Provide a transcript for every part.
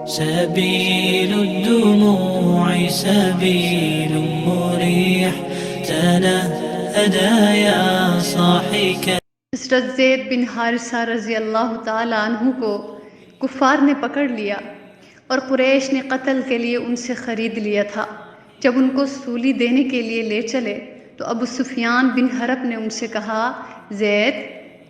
سبيل الدموع سبيل مريح تنهدى يا صاحي हज़रत ज़ैद बिन हारिसा रज़ी अल्लाह ताला अन्हु को कुफ़ार ने पकड़ लिया और कुरैश ने कत्ल के लिए उनसे ख़रीद लिया था। जब उनको सूली देने के लिए ले चले तो अबू सुफियान बिन हरब ने उनसे कहा, ज़ैद,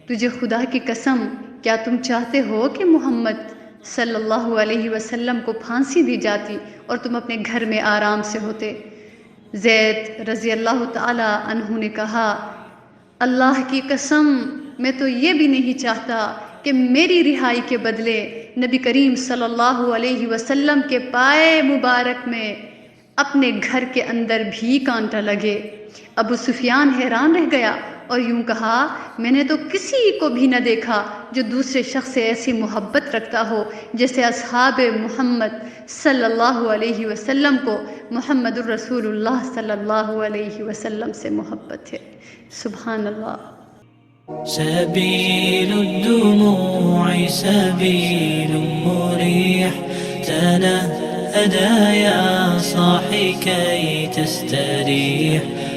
तुझे खुदा की कसम, क्या तुम चाहते हो कि मोहम्मद सल्लल्लाहु अलैहि वसल्लम को फांसी दी जाती और तुम अपने घर में आराम से होते? ज़ैद रज़ी अल्लाह ताला अन्हु ने कहा, अल्लाह की कसम, मैं तो ये भी नहीं चाहता कि मेरी रिहाई के बदले नबी करीम सल्लल्लाहु अलैहि वसल्लम के पाए मुबारक में अपने घर के अंदर भी कांटा लगे। अबू सुफियान हैरान रह गया और यूं कहा, मैंने तो किसी को भी न देखा जो दूसरे शख्स से ऐसी मोहब्बत रखता हो जैसे अस्हाब मोहम्मद सल्लल्लाहु अलैहि वसल्लम को मुहम्मदुर रसूलुल्लाह सल्लल्लाहु अलैहि वसल्लम से मोहब्बत है। सुभान अल्लाह। سبيل الدموع سبيل مريح تنهدى يا صاحي كي تستريح